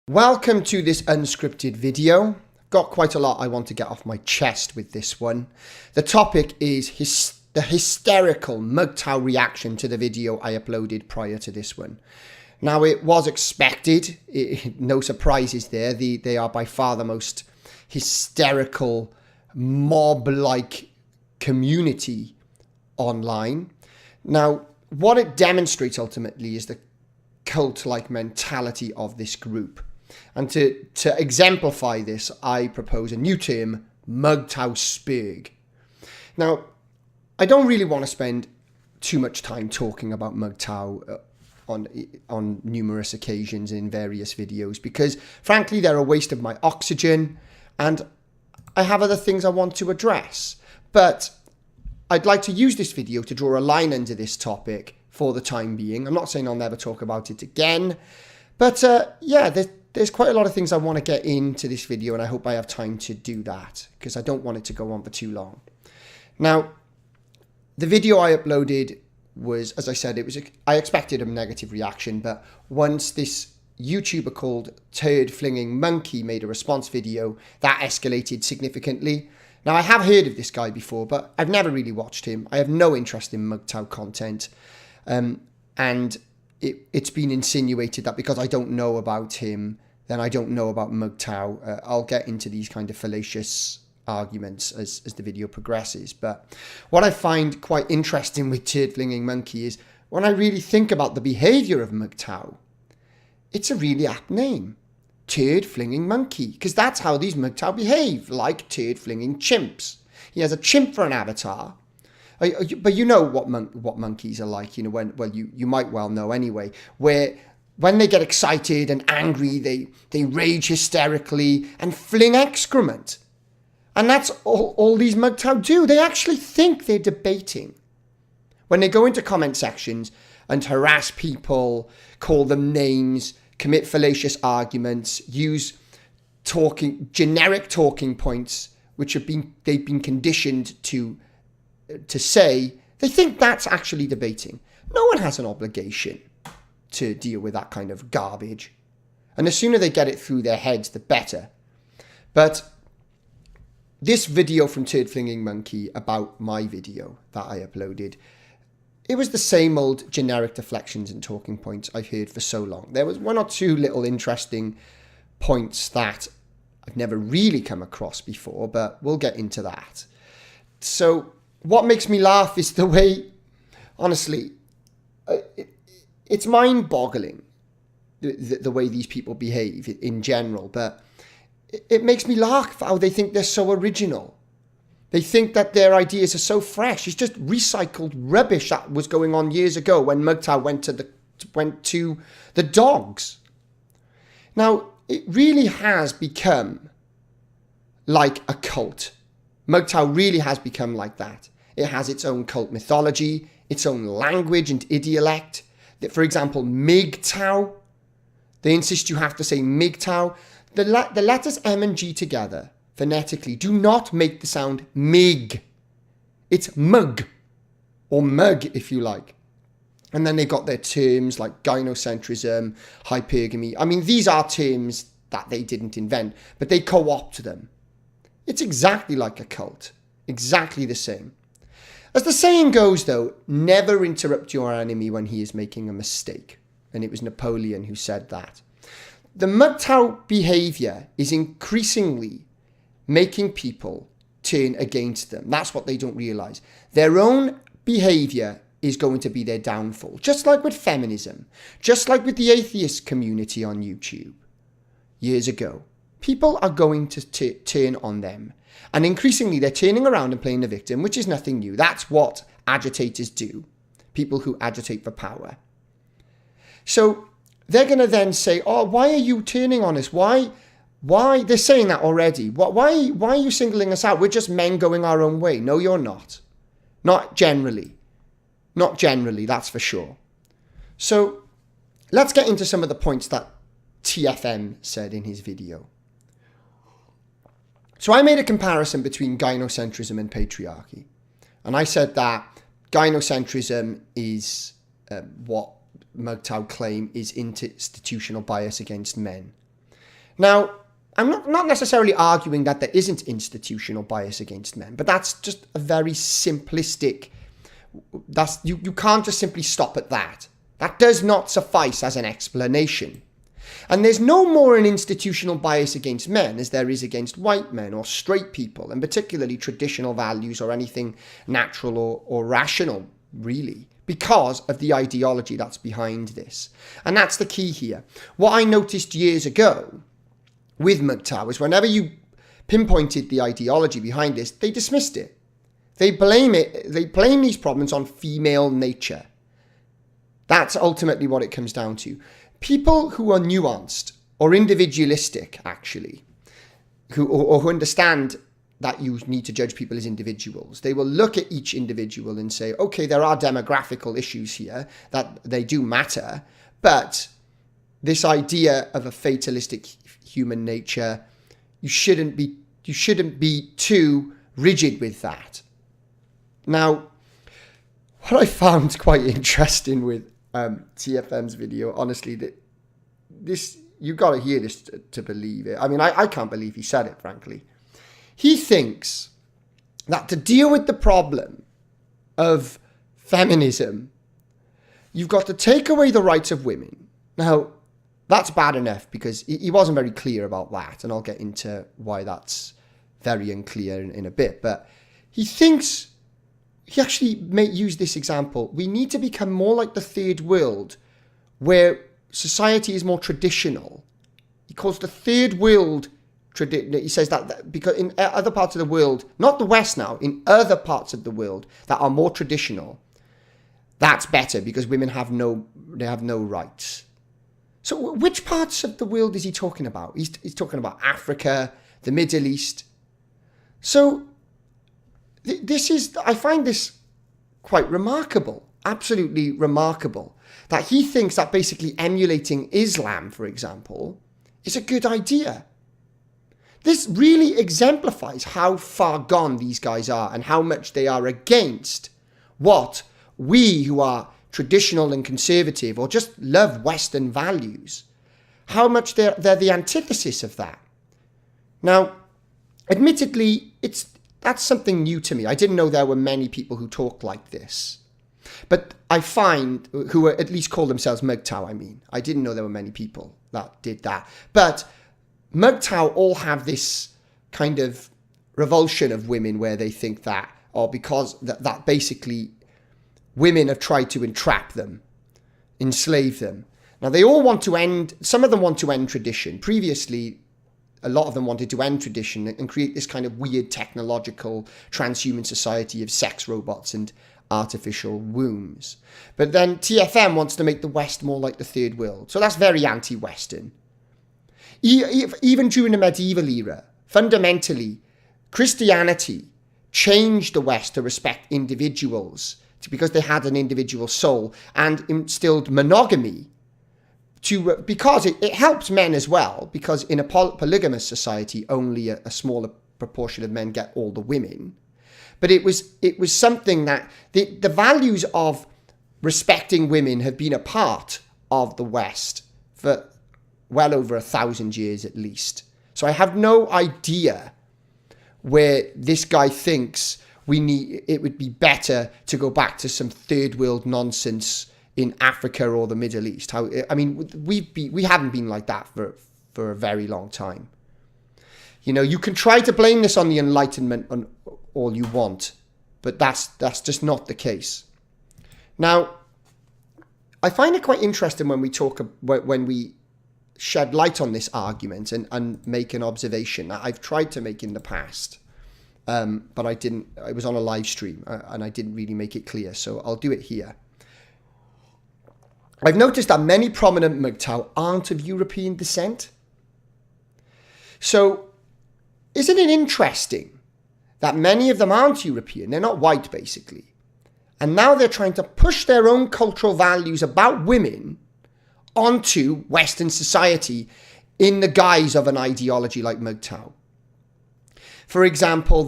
Welcome to this unscripted video. I've got quite a lot I want to get off my chest with this one. The topic is the hysterical MGTOW reaction to the video I uploaded prior to this one. Now, it was expected, no surprises there. They are by far the most hysterical, mob-like community online. Now, what it demonstrates ultimately is the cult-like mentality of this group. And to exemplify this, I propose a new term, MGTOW. Now, I don't really want to spend too much time talking about MGTOW on numerous occasions in various videos because, frankly, they're a waste of my oxygen and I have other things I want to address. But I'd like to use this video to draw a line under this topic for the time being. I'm not saying I'll never talk about it again, but yeah, there's quite a lot of things I want to get into this video, and I hope I have time to do that because I don't want it to go on for too long. Now, the video I uploaded was, as I said, I expected a negative reaction, but once this YouTuber called Turd Flinging Monkey made a response video, that escalated significantly. Now, I have heard of this guy before, but I've never really watched him. I have no interest in MGTOW content. And it's been insinuated that because I don't know about him, then I don't know about MGTOW. I'll get into these kind of fallacious arguments as the video progresses. But what I find quite interesting with Turd Flinging Monkey is when I really think about the behavior of MGTOW, it's a really apt name. Turd Flinging Monkey, because that's how these MGTOW behave, like turd flinging chimps. He has a chimp for an avatar. But you know what monkeys are like, you know, you might well know anyway, where when they get excited and angry, they rage hysterically and fling excrement. And that's all these MGTOW do. They actually think they're debating. When they go into comment sections and harass people, call them names, commit fallacious arguments, use generic talking points, which they've been conditioned to say, they think that's actually debating. No one has an obligation to deal with that kind of garbage. And the sooner they get it through their heads, the better. But this video from Turd Flinging Monkey about my video that I uploaded, it was the same old generic deflections and talking points I've heard for so long. There was one or two little interesting points that I've never really come across before, but we'll get into that. So what makes me laugh is the way, honestly, it's mind-boggling the way these people behave in general, but it makes me laugh how they think they're so original. They think that their ideas are so fresh. It's just recycled rubbish that was going on years ago when MGTOW went to the dogs. Now, it really has become like a cult. MGTOW really has become like that. It has its own cult mythology, its own language and idiolect. For example, MGTOW, they insist you have to say MGTOW. The letters M and G together, phonetically, do not make the sound MIG. It's MUG, or MUG if you like. And then they got their terms like gynocentrism, hypergamy. I mean, these are terms that they didn't invent, but they co-opt them. It's exactly like a cult, exactly the same. As the saying goes, though, never interrupt your enemy when he is making a mistake. And it was Napoleon who said that. The MGTOW behavior is increasingly making people turn against them. That's what they don't realize. Their own behavior is going to be their downfall. Just like with feminism, just like with the atheist community on YouTube years ago. People are going to turn on them. And increasingly, they're turning around and playing the victim, which is nothing new. That's what agitators do. People who agitate for power. So they're going to then say, oh, why are you turning on us? Why? They're saying that already. Why are you singling us out? We're just men going our own way. No, you're not. Not generally. Not generally, that's for sure. So let's get into some of the points that TFM said in his video. So I made a comparison between gynocentrism and patriarchy. And I said that gynocentrism is what MGTOW claim is institutional bias against men. Now, I'm not necessarily arguing that there isn't institutional bias against men, but that's just a very simplistic, you can't just simply stop at that. That does not suffice as an explanation. And there's no more an institutional bias against men as there is against white men or straight people, and particularly traditional values or anything natural or rational, really, because of the ideology that's behind this. And that's the key here. What I noticed years ago with MGTOW is whenever you pinpointed the ideology behind this, they dismissed it. They blame these problems on female nature. That's ultimately what it comes down to. People who are nuanced or individualistic, actually, who understand that you need to judge people as individuals, they will look at each individual and say, okay, there are demographical issues here, that they do matter, but this idea of a fatalistic human nature, you shouldn't be too rigid with that. Now, what I found quite interesting with TFM's video, honestly, that this, you got to hear this to believe it. I mean, I can't believe he said it, frankly. He thinks that to deal with the problem of feminism, you've got to take away the rights of women. Now, that's bad enough because he wasn't very clear about that, and I'll get into why that's very unclear in a bit. But he thinks, he actually may use this example, we need to become more like the third world, where society is more traditional. He calls the third world traditional. He says that because in other parts of the world, not the West now, in other parts of the world that are more traditional, that's better because women have no rights. So which parts of the world is he talking about? He's talking about Africa, the Middle East. So I find this quite remarkable, absolutely remarkable, that he thinks that basically emulating Islam, for example, is a good idea. This really exemplifies how far gone these guys are and how much they are against what we who are traditional and conservative or just love Western values, how much they're the antithesis of that. Now, admittedly, that's something new to me. I didn't know there were many people who talk like this. But I find, who at least call themselves MGTOW, I mean. I didn't know there were many people that did that. But MGTOW all have this kind of revulsion of women where they think that, or because that basically women have tried to entrap them, enslave them. Now, they all want to end, some of them want to end tradition. Previously, a lot of them wanted to end tradition and create this kind of weird technological transhuman society of sex robots and artificial wombs. But then TFM wants to make the West more like the third world. So that's very anti-Western. Even during the medieval era, fundamentally, Christianity changed the West to respect individuals because they had an individual soul, and instilled monogamy because it helps men as well, because in a polygamous society, only a smaller proportion of men get all the women. But it was something that the values of respecting women have been a part of the West for well over 1,000 years at least. So I have no idea where this guy thinks it would be better to go back to some third world nonsense in Africa or the Middle East. We haven't been like that for a very long time. You know, you can try to blame this on the Enlightenment on all you want, but that's just not the case. Now, I find it quite interesting when we shed light on this argument and make an observation that I've tried to make in the past, but I didn't. I was on a live stream and I didn't really make it clear, so I'll do it here. I've noticed that many prominent MGTOW aren't of European descent. So, isn't it interesting that many of them aren't European? They're not white, basically. And now they're trying to push their own cultural values about women onto Western society in the guise of an ideology like MGTOW. For example,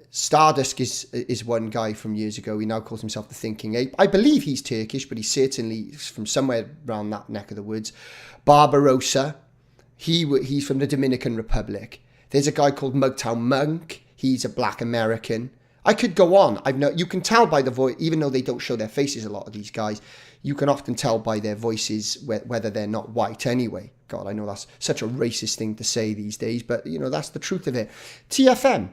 Stardust is one guy from years ago. He now calls himself the Thinking Ape. I believe he's Turkish, but he's certainly from somewhere around that neck of the woods. Barbarossa, He's from the Dominican Republic. There's a guy called MGTOW Monk. He's a black American. I could go on. You can tell by the voice, even though they don't show their faces, a lot of these guys, you can often tell by their voices whether they're not white anyway. God, I know that's such a racist thing to say these days, but that's the truth of it. TFM,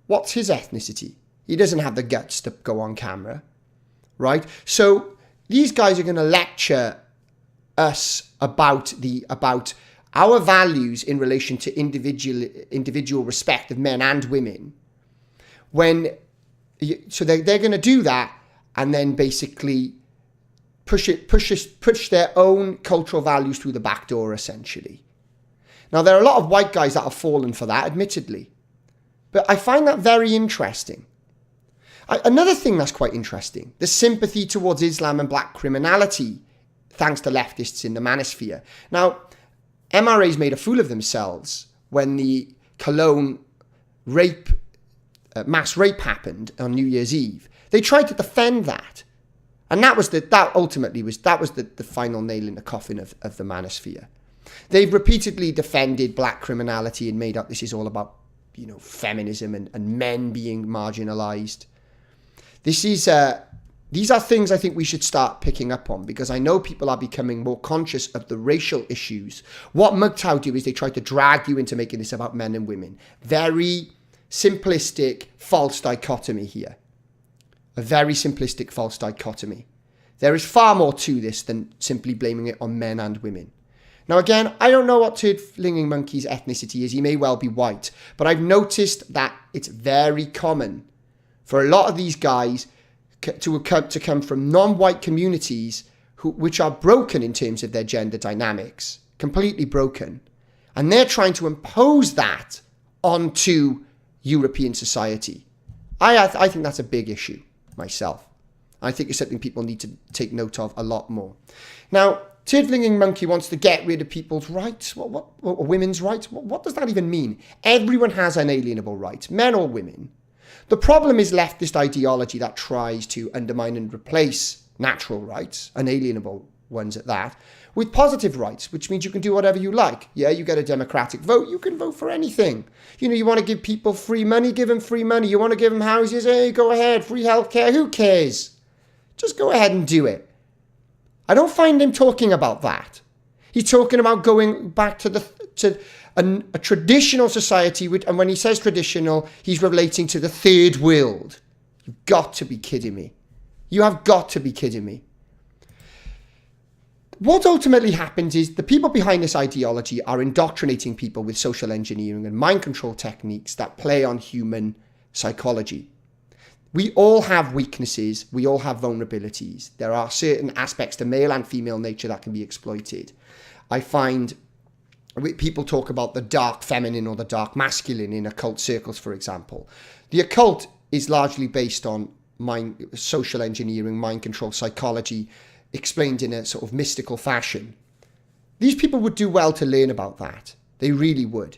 what's his ethnicity? He doesn't have the guts to go on camera, right? So these guys are going to lecture us about our values in relation to individual respect of men and women. So they're going to do that and then basically push their own cultural values through the back door, essentially. Now, there are a lot of white guys that have fallen for that, admittedly. But I find that very interesting. Another thing that's quite interesting, the sympathy towards Islam and black criminality, thanks to leftists in the manosphere. Now, MRAs made a fool of themselves when the Cologne mass rape happened on New Year's Eve. They tried to defend that. And that was the final nail in the coffin of the manosphere. They've repeatedly defended black criminality and made up this is all about, feminism and men being marginalized. These are things I think we should start picking up on, because I know people are becoming more conscious of the racial issues. What MGTOW do is they try to drag you into making this about men and women. Very simplistic, false dichotomy here. A very simplistic, false dichotomy. There is far more to this than simply blaming it on men and women. Now again, I don't know what Turd-Flinging Monkey's ethnicity is. He may well be white. But I've noticed that it's very common for a lot of these guys to come from non-white communities which are broken in terms of their gender dynamics. Completely broken. And they're trying to impose that onto European society. I think that's a big issue myself. I think it's something people need to take note of a lot more. Now, Turd-Flinging Monkey wants to get rid of people's rights. What women's rights? What does that even mean? Everyone has unalienable rights, men or women. The problem is leftist ideology that tries to undermine and replace natural rights, unalienable ones at that, with positive rights, which means you can do whatever you like. Yeah, you get a democratic vote, you can vote for anything. You want to give people free money, give them free money. You want to give them houses, hey, go ahead, free healthcare, who cares? Just go ahead and do it. I don't find him talking about that. He's talking about going back to a traditional society, and when he says traditional, he's relating to the third world. You've got to be kidding me. You have got to be kidding me. What ultimately happens is the people behind this ideology are indoctrinating people with social engineering and mind control techniques that play on human psychology. We all have weaknesses. We all have vulnerabilities. There are certain aspects to male and female nature that can be exploited. I find people talk about the dark feminine or the dark masculine in occult circles, for example. The occult is largely based on social engineering, mind control, psychology, explained in a sort of mystical fashion. These people would do well to learn about that. They really would.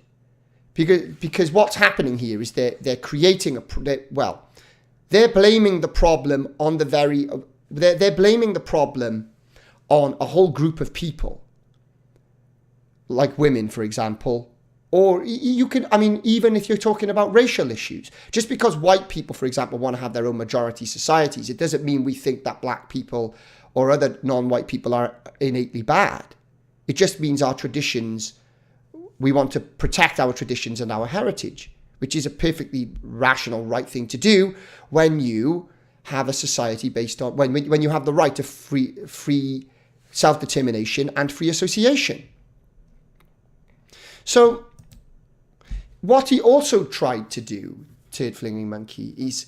Because what's happening here is they're creating they're blaming the problem on they're blaming the problem on a whole group of people, like women, for example. Or you could, even if you're talking about racial issues, just because white people, for example, want to have their own majority societies, it doesn't mean we think that black people or other non-white people are innately bad. It just means our traditions, we want to protect our traditions and our heritage, which is a perfectly rational, right thing to do when you have a society based on, when you have the right to free self-determination and free association. So what he also tried to do, Turd-Flinging Monkey, is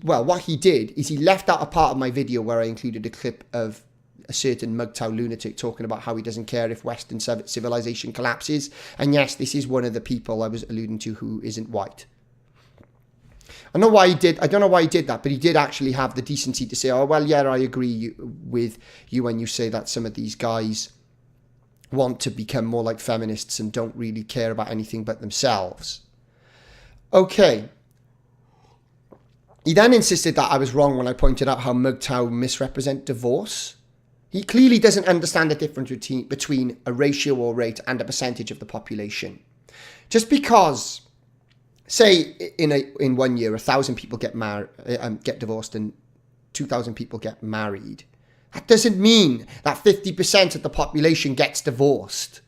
what he did is he left out a part of my video where I included a clip of a certain MGTOW lunatic talking about how he doesn't care if Western civilization collapses. And yes, this is one of the people I was alluding to who isn't white. I don't know why he did that, but he did actually have the decency to say, oh, well, yeah, I agree with you when you say that some of these guys want to become more like feminists and don't really care about anything but themselves. Okay. He then insisted that I was wrong when I pointed out how MGTOW misrepresent divorce. He clearly doesn't understand the difference between a ratio or rate and a percentage of the population. Just because, say, in 1 year, 1,000 people get divorced and 2,000 people get married, that doesn't mean that 50% of the population gets divorced.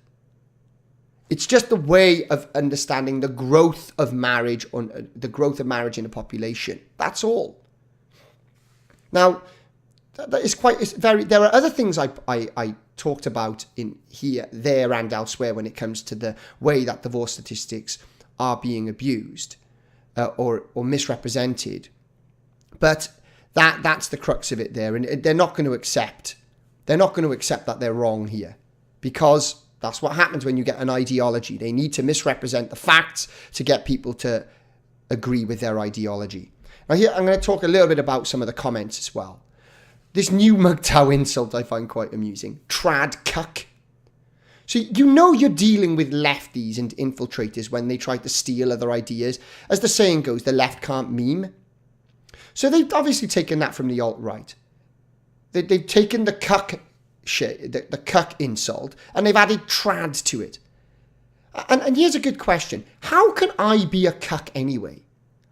It's just a way of understanding the growth of marriage or the growth of marriage in a population. That's all. Now, there are other things I talked about in here, there, and elsewhere when it comes to the way that divorce statistics are being abused or misrepresented. But that's the crux of it there, and they're not going to accept that they're wrong here, because that's what happens when you get an ideology. They need to misrepresent the facts to get people to agree with their ideology. Now here, I'm going to talk a little bit about some of the comments as well. This new MGTOW insult I find quite amusing. Trad cuck. So you know you're dealing with lefties and infiltrators when they try to steal other ideas. As the saying goes, the left can't meme. So they've obviously taken that from the alt-right. They've taken the cuck shit, the cuck insult, and they've added trad to it. And here's a good question. How can I be a cuck anyway?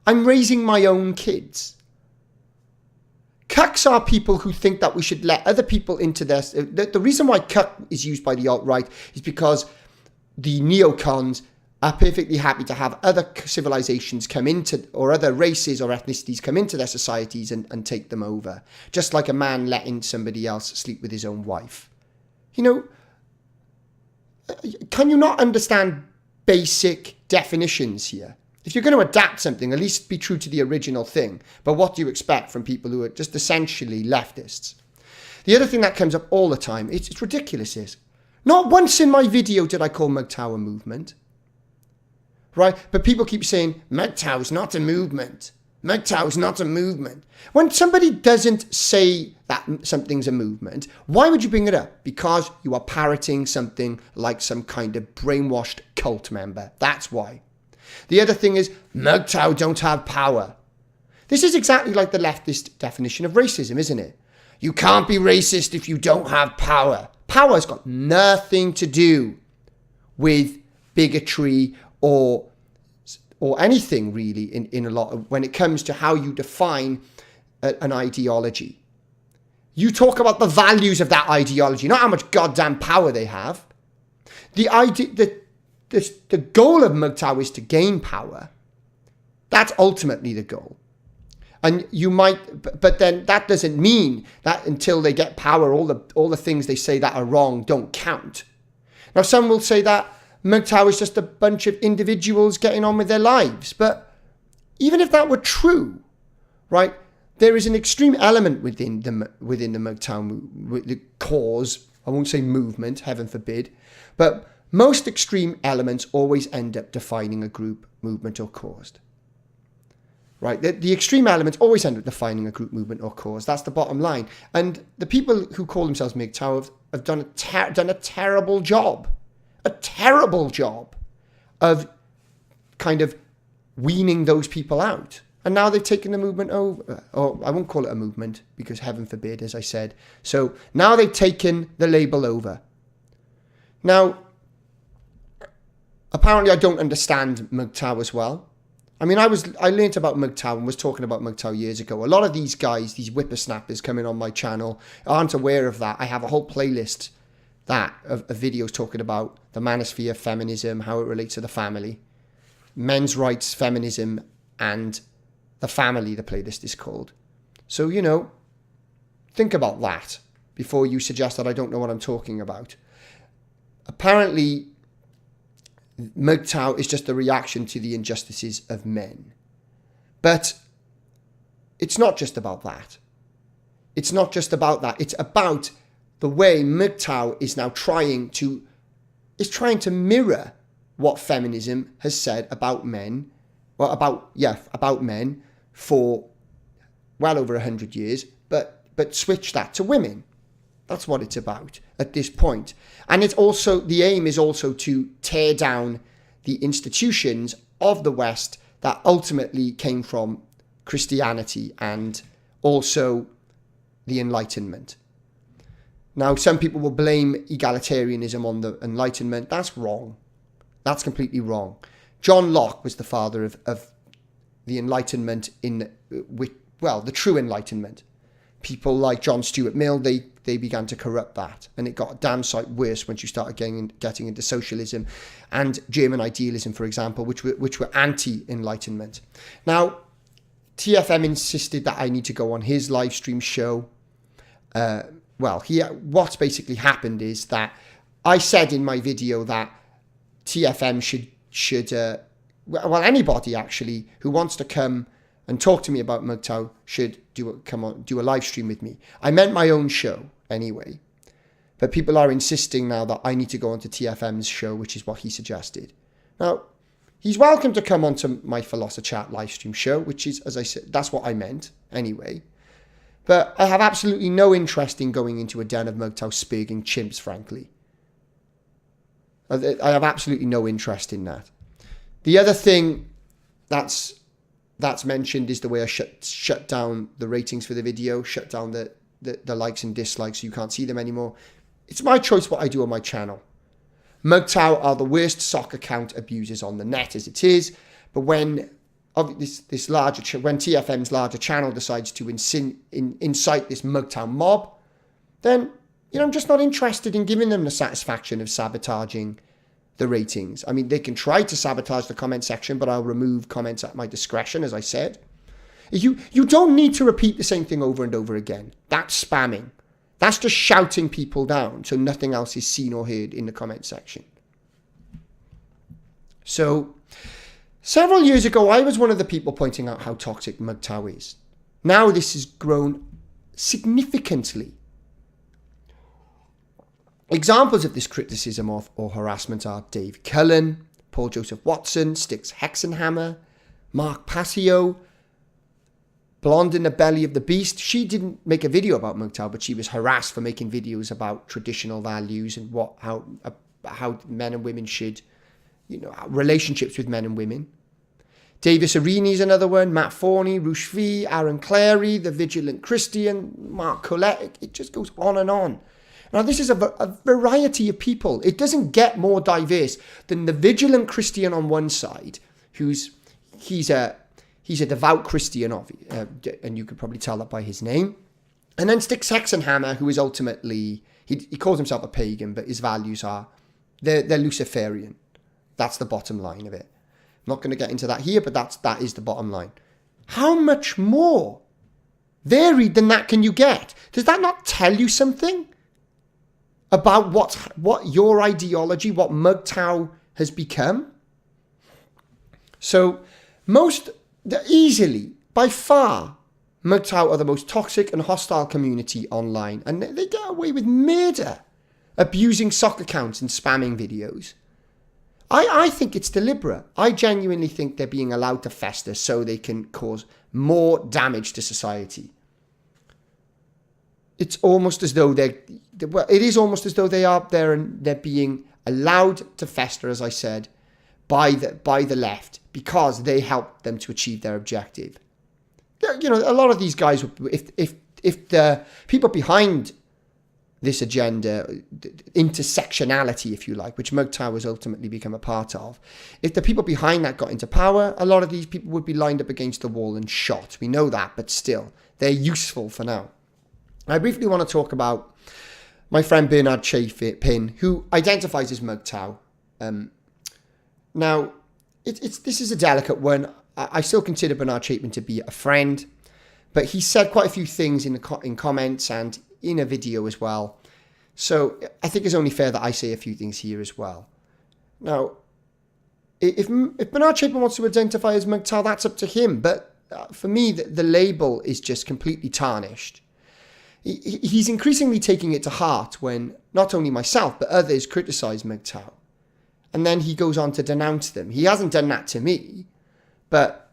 I'm raising my own kids. Cucks are people who think that we should let other people into this. The reason why cuck is used by the alt-right is because the neocons are perfectly happy to have other civilizations come into, or other races or ethnicities come into their societies and take them over. Just like a man letting somebody else sleep with his own wife. You know, can you not understand basic definitions here? If you're going to adapt something, at least be true to the original thing. But what do you expect from people who are just essentially leftists? The other thing that comes up all the time, it's ridiculous, is not once in my video did I call MGTOW a movement. Right? But people keep saying, MGTOW's not a movement. MGTOW's not a movement. When somebody doesn't say that something's a movement, why would you bring it up? Because you are parroting something like some kind of brainwashed cult member. That's why. The other thing is, MGTOW don't have power. This is exactly like the leftist definition of racism, isn't it? You can't be racist if you don't have power. Power's got nothing to do with bigotry or anything really in a lot of, when it comes to how you define an ideology. You talk about the values of that ideology, not how much goddamn power they have. The goal of MGTOW is to gain power. That's ultimately the goal. And you might, but then that doesn't mean that until they get power, all the things they say that are wrong don't count. Now, some will say that MGTOW is just a bunch of individuals getting on with their lives. But even if that were true, right, there is an extreme element within the MGTOW the cause. I won't say movement, heaven forbid, but most extreme elements always end up defining a group, movement, or cause. Right? The extreme elements always end up defining a group, movement, or cause. That's the bottom line. And the people who call themselves MGTOW have done a terrible job. A terrible job of kind of weaning those people out. And now they've taken the movement over. Or I won't call it a movement because heaven forbid, as I said. So now they've taken the label over. Now, apparently I don't understand MGTOW as well. I mean, I learnt about MGTOW and was talking about MGTOW years ago. A lot of these guys, these whippersnappers coming on my channel, aren't aware of that. I have a whole playlist of videos talking about the manosphere, feminism, how it relates to the family, men's rights, feminism, and the family, the playlist is called. So, you know, think about that before you suggest that I don't know what I'm talking about. Apparently, MGTOW is just a reaction to the injustices of men. But it's not just about that. It's not just about that. It's about the way MGTOW is now trying to mirror what feminism has said about men, about men for well over 100 years, but switch that to women. That's what it's about at this point. And it's also, the aim is also to tear down the institutions of the West that ultimately came from Christianity and also the Enlightenment. Now, some people will blame egalitarianism on the Enlightenment. That's wrong. That's completely wrong. John Locke was the father of the Enlightenment the true Enlightenment. People like John Stuart Mill, they began to corrupt that. And it got a damn sight worse once you started getting into socialism and German idealism, for example, which were anti-Enlightenment. Now, TFM insisted that I need to go on his live stream show. What's basically happened is that I said in my video that TFM should anybody actually who wants to come and talk to me about MGTOW should do a live stream with me. I meant my own show anyway, but people are insisting now that I need to go onto TFM's show, which is what he suggested. Now, he's welcome to come onto my Philosochat live stream show, which is, as I said, that's what I meant anyway. But I have absolutely no interest in going into a den of MGTOW spurging chimps, frankly. I have absolutely no interest in that. The other thing that's mentioned is the way I shut down the ratings for the video, shut down the likes and dislikes so you can't see them anymore. It's my choice what I do on my channel. MGTOW are the worst sock account abusers on the net as it is, but when when TFM's larger channel decides to incite this MGTOW mob, then I'm just not interested in giving them the satisfaction of sabotaging the ratings. I mean, they can try to sabotage the comment section, but I'll remove comments at my discretion, as I said. You don't need to repeat the same thing over and over again. That's spamming. That's just shouting people down so nothing else is seen or heard in the comment section. So, several years ago, I was one of the people pointing out how toxic MGTOW is. Now this has grown significantly. Examples of this criticism or harassment are Dave Cullen, Paul Joseph Watson, Styx Hexenhammer, Mark Passio, Blonde in the Belly of the Beast. She didn't make a video about MGTOW, but she was harassed for making videos about traditional values and how men and women should, relationships with men and women. Davis Arini is another one, Matt Forney, Rush V, Aaron Clary, The Vigilant Christian, Mark Collette. It just goes on and on. Now, this is a variety of people. It doesn't get more diverse than the Vigilant Christian on one side, he's a devout Christian, and you could probably tell that by his name. And then Styx Hexenhammer, who is ultimately, he calls himself a pagan, but his values they're Luciferian. That's the bottom line of it. I'm not going to get into that here, but that is the bottom line. How much more varied than that can you get? Does that not tell you something about what your ideology, what MGTOW has become? So easily, by far, MGTOW are the most toxic and hostile community online, and they get away with murder, abusing sock accounts and spamming videos. I think it's deliberate. I genuinely think they're being allowed to fester so they can cause more damage to society. It's almost as though it is almost as though they are there and they're being allowed to fester, as I said, by the left because they help them to achieve their objective. A lot of these guys, if the people behind this agenda, intersectionality, if you like, which MGTOW has ultimately become a part of, if the people behind that got into power, a lot of these people would be lined up against the wall and shot. We know that, but still, they're useful for now. I briefly want to talk about my friend Bernard Chapin, who identifies as MGTOW. Now, this is a delicate one. I still consider Bernard Chapin to be a friend, but he said quite a few things in comments and in a video as well. So I think it's only fair that I say a few things here as well. Now, if Bernard Chapin wants to identify as MGTOW, that's up to him. But for me, the label is just completely tarnished. He's increasingly taking it to heart when not only myself, but others criticize MGTOW. And then he goes on to denounce them. He hasn't done that to me, but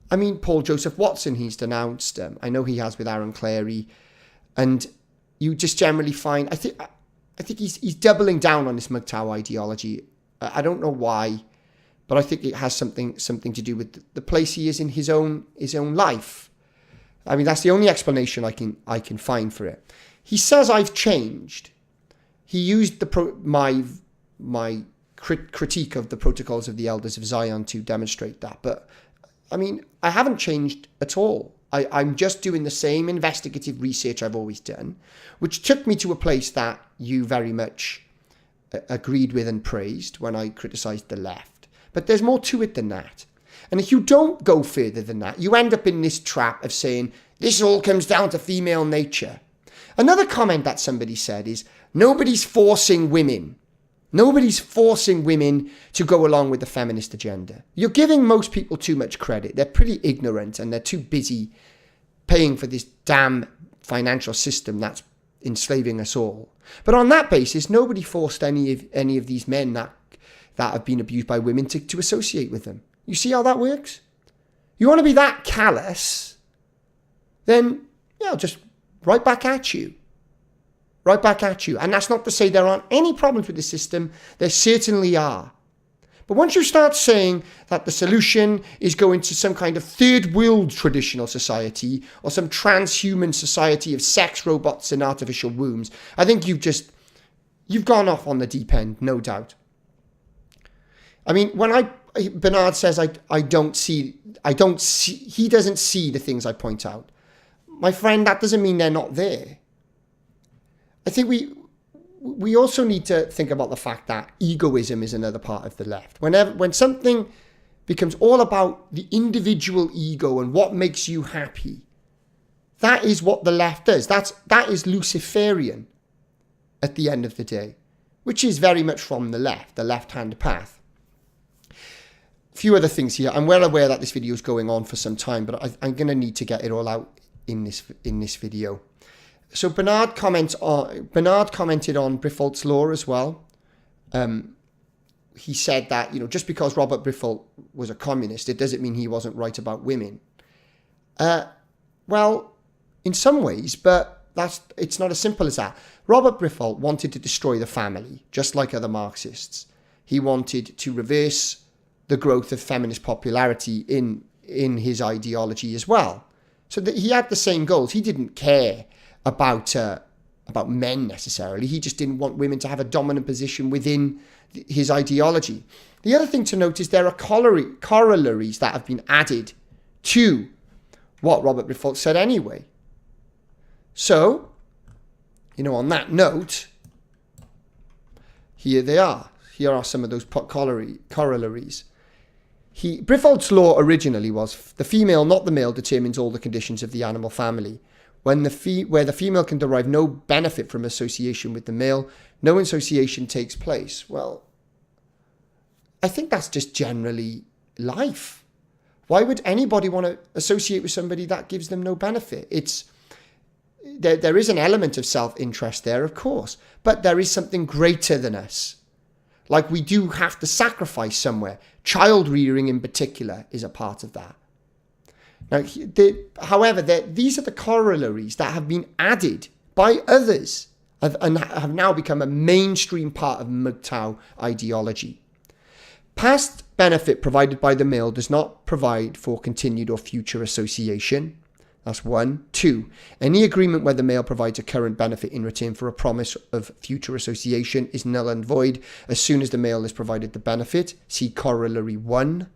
I mean, Paul Joseph Watson, he's denounced. I know he has with Aaron Clary. And you just generally find, I think he's doubling down on this MGTOW ideology. I don't know why, but I think it has something to do with the place he is in his own life. I mean, that's the only explanation I can find for it. He says I've changed. he used my critique of the protocols of the Elders of Zion to demonstrate that. But I mean, I haven't changed at all. I'm just doing the same investigative research I've always done, which took me to a place that you very much agreed with and praised when I criticised the left. But there's more to it than that. And if you don't go further than that, you end up in this trap of saying, this all comes down to female nature. Another comment that somebody said is, nobody's forcing women. Nobody's forcing women to go along with the feminist agenda. You're giving most people too much credit. They're pretty ignorant and they're too busy paying for this damn financial system that's enslaving us all. But on that basis, nobody forced any of these men that have been abused by women to associate with them. You see how that works? You want to be that callous, then, just right back at you. Right back at you. And that's not to say there aren't any problems with the system. There certainly are. But once you start saying that the solution is going to some kind of third world traditional society or some transhuman society of sex robots and artificial wombs, I think you've gone off on the deep end, no doubt. I mean, when Bernard says he doesn't see the things I point out. My friend, that doesn't mean they're not there. I think we also need to think about the fact that egoism is another part of the left. When something becomes all about the individual ego and what makes you happy, that is what the left does. That is Luciferian at the end of the day, which is very much from the left-hand path. A few other things here. I'm well aware that this video is going on for some time, but I'm going to need to get it all out in this video. So Bernard commented on Briffault's law as well. He said that, just because Robert Briffault was a communist, it doesn't mean he wasn't right about women. Well, in some ways, but it's not as simple as that. Robert Briffault wanted to destroy the family, just like other Marxists. He wanted to reverse the growth of feminist popularity in his ideology as well. So that he had the same goals. He didn't care about men necessarily. He just didn't want women to have a dominant position within his ideology. The other thing to note is there are corollaries that have been added to what Robert Briffault said anyway. So, on that note, here they are. Here are some of those corollaries. Briffault's law originally was the female, not the male, determines all the conditions of the animal family. Where the female can derive no benefit from association with the male, no association takes place. Well, I think that's just generally life. Why would anybody want to associate with somebody that gives them no benefit? There is an element of self-interest there, of course, but there is something greater than us. Like we do have to sacrifice somewhere. Child rearing in particular is a part of that. Now, however, these are the corollaries that have been added by others and have now become a mainstream part of MGTOW ideology. Past benefit provided by the male does not provide for continued or future association. That's 1. 2. Any agreement where the male provides a current benefit in return for a promise of future association is null and void as soon as the male has provided the benefit. See corollary 1.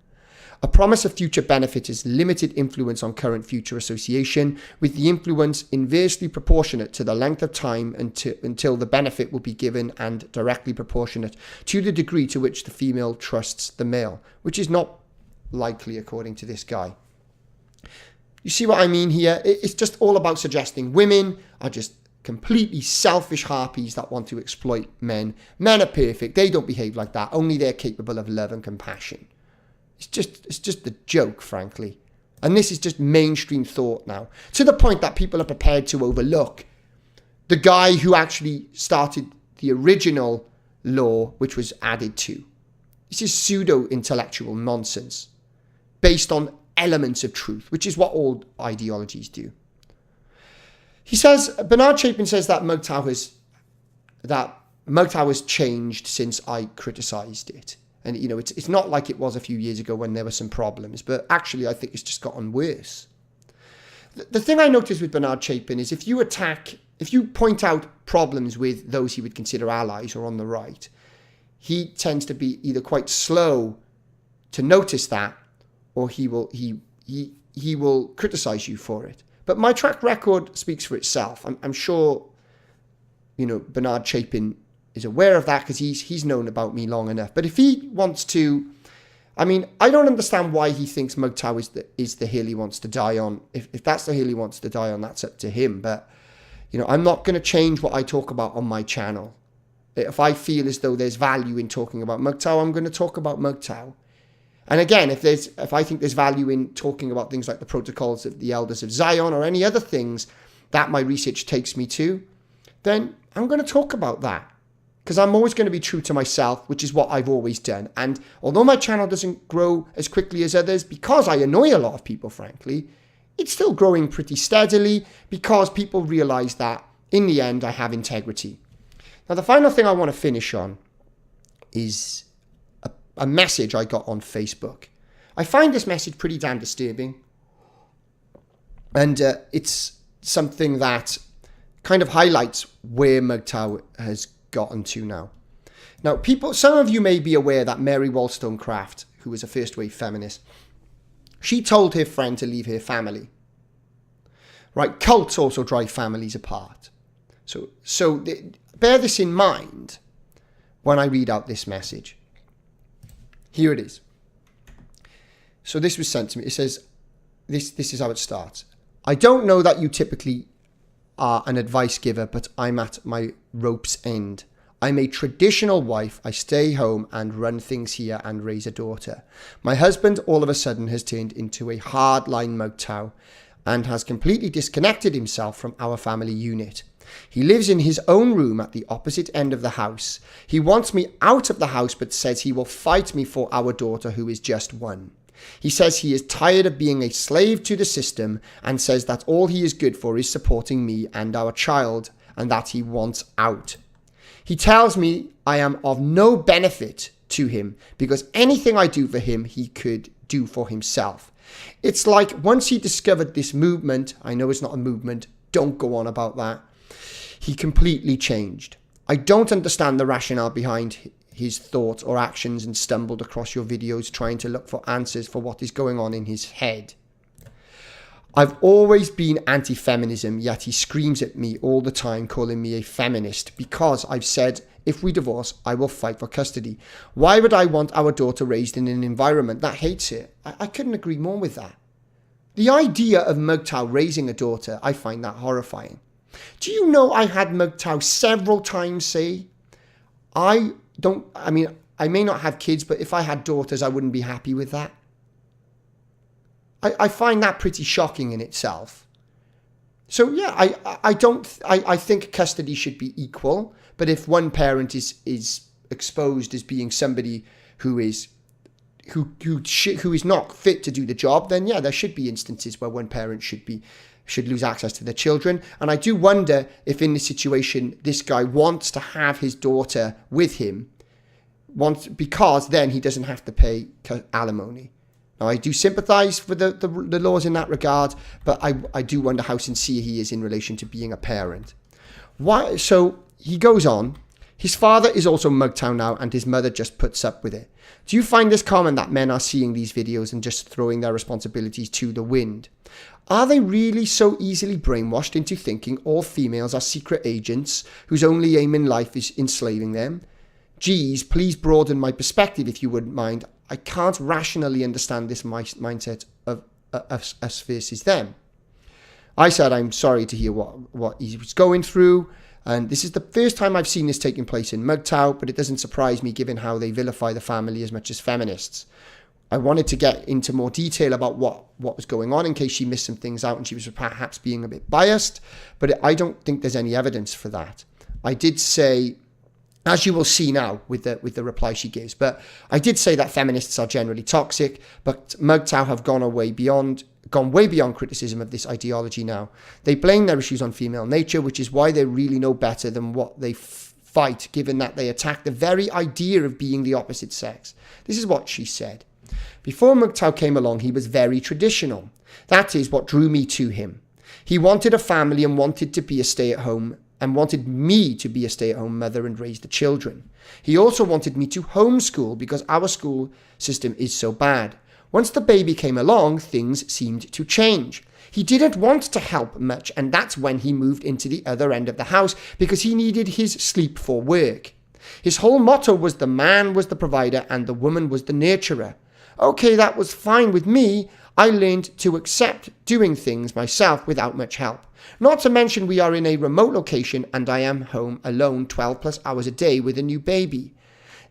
A promise of future benefit is limited influence on current future association, with the influence inversely proportionate to the length of time until the benefit will be given and directly proportionate to the degree to which the female trusts the male, which is not likely according to this guy. You see what I mean here? It's just all about suggesting women are just completely selfish harpies that want to exploit men. Men are perfect. They don't behave like that. Only they're capable of love and compassion. It's just a joke, frankly. And this is just mainstream thought now. To the point that people are prepared to overlook the guy who actually started the original law, which was added to. This is pseudo-intellectual nonsense based on elements of truth, which is what all ideologies do. He says, Bernard Chapin says that MGTOW has changed since I criticised it. And, it's not like it was a few years ago when there were some problems, but actually I think it's just gotten worse. the thing I noticed with Bernard Chapin is if you point out problems with those he would consider allies or on the right, he tends to be either quite slow to notice that, or he will criticize you for it. But my track record speaks for itself. I'm sure, Bernard Chapin is aware of that because he's known about me long enough. But if he wants to, I don't understand why he thinks MGTOW is the hill he wants to die on. If that's the hill he wants to die on, that's up to him. But, I'm not going to change what I talk about on my channel. If I feel as though there's value in talking about MGTOW, I'm going to talk about MGTOW. And again, if I think there's value in talking about things like the protocols of the Elders of Zion or any other things that my research takes me to, then I'm going to talk about that. Because I'm always going to be true to myself, which is what I've always done. And although my channel doesn't grow as quickly as others, because I annoy a lot of people, frankly, it's still growing pretty steadily because people realize that in the end, I have integrity. Now, the final thing I want to finish on is a message I got on Facebook. I find this message pretty damn disturbing. And it's something that kind of highlights where MGTOW has gotten to now. Now, some of you may be aware that Mary Wollstonecraft, who was a first-wave feminist, she told her friend to leave her family. Right? Cults also drive families apart. So bear this in mind when I read out this message. Here it is. So this was sent to me. It says, this is how it starts. I don't know that you typically are an advice giver, but I'm at my rope's end. I'm a traditional wife. I stay home and run things here and raise a daughter. My husband all of a sudden has turned into a hardline MGTOW and has completely disconnected himself from our family unit. He lives in his own room at the opposite end of the house. He wants me out of the house but says he will fight me for our daughter who is just 1. He says he is tired of being a slave to the system and says that all he is good for is supporting me and our child and that he wants out. He tells me I am of no benefit to him because anything I do for him, he could do for himself. It's like once he discovered this movement, I know it's not a movement, don't go on about that, he completely changed. I don't understand the rationale behind his thoughts or actions and stumbled across your videos trying to look for answers for what is going on in his head. I've always been anti-feminism, yet he screams at me all the time calling me a feminist because I've said if we divorce, I will fight for custody. Why would I want our daughter raised in an environment that hates her? I couldn't agree more with that. The idea of MGTOW raising a daughter, I find that horrifying. Do you know I had MGTOW several times say, I may not have kids, but if I had daughters, I wouldn't be happy with that. I find that pretty shocking in itself. So yeah, I think custody should be equal, but if one parent is exposed as being somebody who is not fit to do the job, then yeah, there should be instances where one parent should lose access to their children. And I do wonder if in this situation, this guy wants to have his daughter with him, because then he doesn't have to pay alimony. Now, I do sympathise with the laws in that regard, but I do wonder how sincere he is in relation to being a parent. Why? So he goes on. His father is also MGTOW now, and his mother just puts up with it. Do you find this common that men are seeing these videos and just throwing their responsibilities to the wind? Are they really so easily brainwashed into thinking all females are secret agents whose only aim in life is enslaving them? Geez, please broaden my perspective if you wouldn't mind. I can't rationally understand this mindset of us versus them. I said I'm sorry to hear what he was going through. And this is the first time I've seen this taking place in MGTOW, but it doesn't surprise me given how they vilify the family as much as feminists. I wanted to get into more detail about what was going on in case she missed some things out and she was perhaps being a bit biased, but I don't think there's any evidence for that. I did say, as you will see now with the reply she gives, but I did say that feminists are generally toxic, but MGTOW have gone way beyond criticism of this ideology now. They blame their issues on female nature, which is why they really know better than what they fight, given that they attack the very idea of being the opposite sex. This is what she said. Before MGTOW came along, he was very traditional. That is what drew me to him. He wanted a family and wanted to be a stay-at-home and wanted me to be a stay-at-home mother and raise the children. He also wanted me to homeschool because our school system is so bad. Once the baby came along, things seemed to change. He didn't want to help much, and that's when he moved into the other end of the house because he needed his sleep for work. His whole motto was the man was the provider and the woman was the nurturer. Okay, that was fine with me. I learned to accept doing things myself without much help. Not to mention we are in a remote location and I am home alone 12 plus hours a day with a new baby.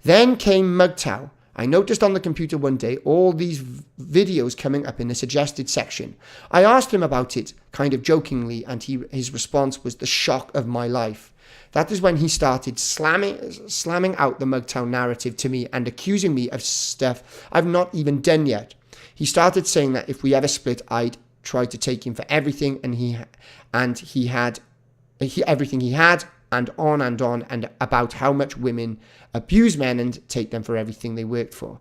Then came MGTOW. I noticed on the computer one day all these videos coming up in the suggested section. I asked him about it, kind of jokingly, and his response was the shock of my life. That is when he started slamming out the MGTOW narrative to me and accusing me of stuff I've not even done yet. He started saying that if we ever split, I'd try to take him for everything, and he had everything he had, and on and about how much women abuse men and take them for everything they worked for.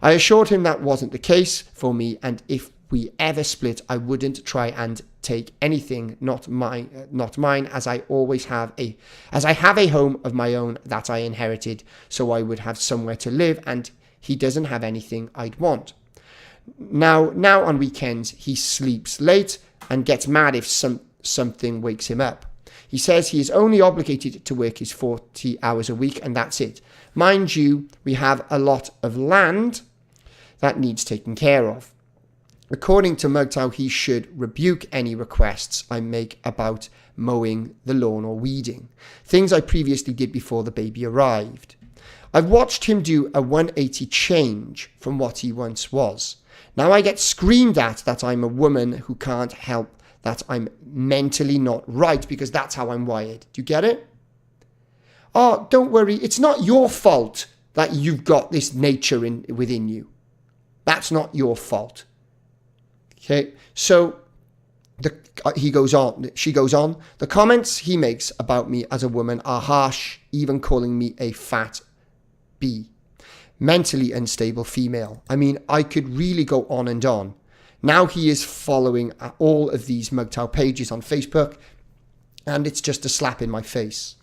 I assured him that wasn't the case for me, and if we ever split, I wouldn't try and take anything not mine, as I have a home of my own that I inherited, so I would have somewhere to live, and he doesn't have anything I'd want. Now on weekends, he sleeps late and gets mad if something wakes him up. He says he is only obligated to work his 40 hours a week and that's it. Mind you, we have a lot of land that needs taken care of. According to MGTOW, he should rebuke any requests I make about mowing the lawn or weeding, things I previously did before the baby arrived. I've watched him do a 180 change from what he once was. Now I get screamed at that I'm a woman who can't help that I'm mentally not right because that's how I'm wired. Do you get it? Oh, don't worry. It's not your fault that you've got this nature within you. That's not your fault. Okay, so she goes on. The comments he makes about me as a woman are harsh, even calling me a fat B, mentally unstable female. I mean, I could really go on and on. Now he is following all of these MGTOW pages on Facebook, and it's just a slap in my face.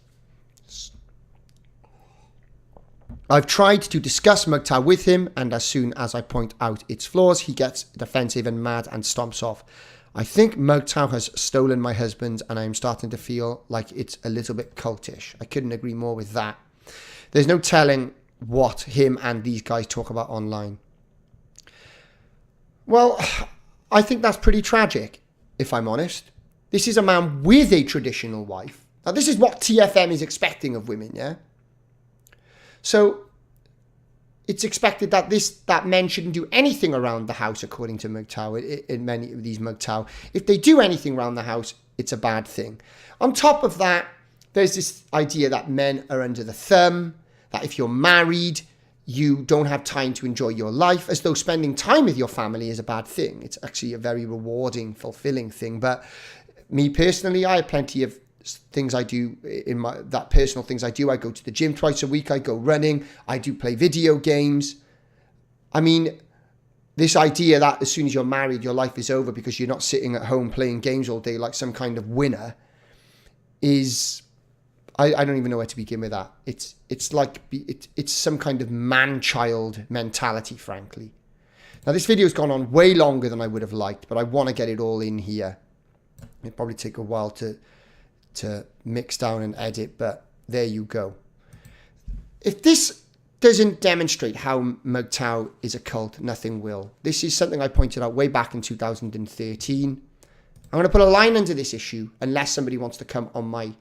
I've tried to discuss MGTOW with him, and as soon as I point out its flaws, he gets defensive and mad and stomps off. I think MGTOW has stolen my husband, and I'm starting to feel like it's a little bit cultish. I couldn't agree more with that. There's no telling what him and these guys talk about online. Well, I think that's pretty tragic, if I'm honest. This is a man with a traditional wife. Now, this is what TFM is expecting of women, yeah? So, it's expected that men shouldn't do anything around the house, according to MGTOW, in many of these MGTOW. If they do anything around the house, it's a bad thing. On top of that, there's this idea that men are under the thumb, that if you're married, you don't have time to enjoy your life, as though spending time with your family is a bad thing. It's actually a very rewarding, fulfilling thing. But me personally, I have plenty of things I do personal things I do. I go to the gym twice a week. I go running. I do play video games. I mean, this idea that as soon as you're married, your life is over because you're not sitting at home playing games all day like some kind of winner is... I don't even know where to begin with that. It's some kind of man-child mentality, frankly. Now, this video's gone on way longer than I would have liked, but I want to get it all in here. It'll probably take a while to mix down and edit, but there you go. If this doesn't demonstrate how MGTOW is a cult, nothing will. This is something I pointed out way back in 2013. I'm going to put a line under this issue unless somebody wants to come on my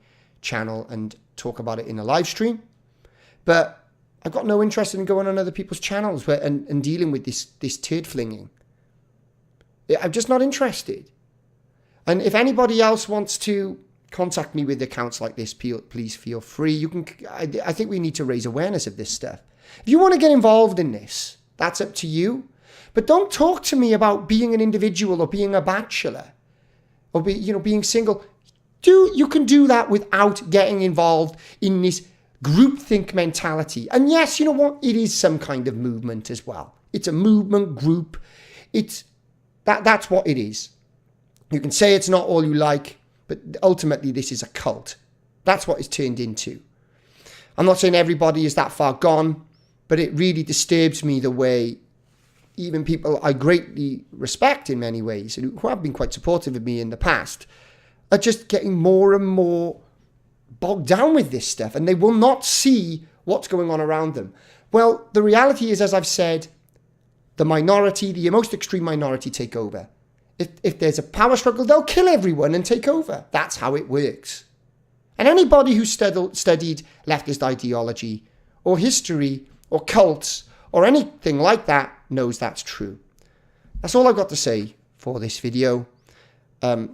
channel and talk about it in a live stream, but I've got no interest in going on other people's channels and dealing with this turd flinging. I'm just not interested. And if anybody else wants to contact me with accounts like this, please feel free. I think we need to raise awareness of this stuff. If you want to get involved in this, that's up to you, but don't talk to me about being an individual or being a bachelor or being single. You can do that without getting involved in this groupthink mentality. And yes, you know what? It is some kind of movement as well. It's a movement group. That's what it is. You can say it's not all you like, but ultimately this is a cult. That's what it's turned into. I'm not saying everybody is that far gone, but it really disturbs me the way even people I greatly respect in many ways, who have been quite supportive of me in the past, are just getting more and more bogged down with this stuff, and they will not see what's going on around them. Well, the reality is, as I've said, the minority, the most extreme minority, take over. If there's a power struggle, they'll kill everyone and take over. That's how it works. And anybody who studied leftist ideology or history or cults or anything like that knows that's true. That's all I've got to say for this video. Let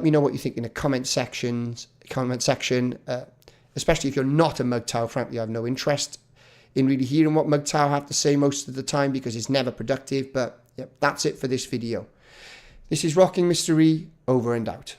me know what you think in the comment section, especially if you're not a MGTOW. Frankly, I have no interest in really hearing what MGTOW have to say most of the time because it's never productive. But that's it for this video. This is Rocking Mystery, over and out.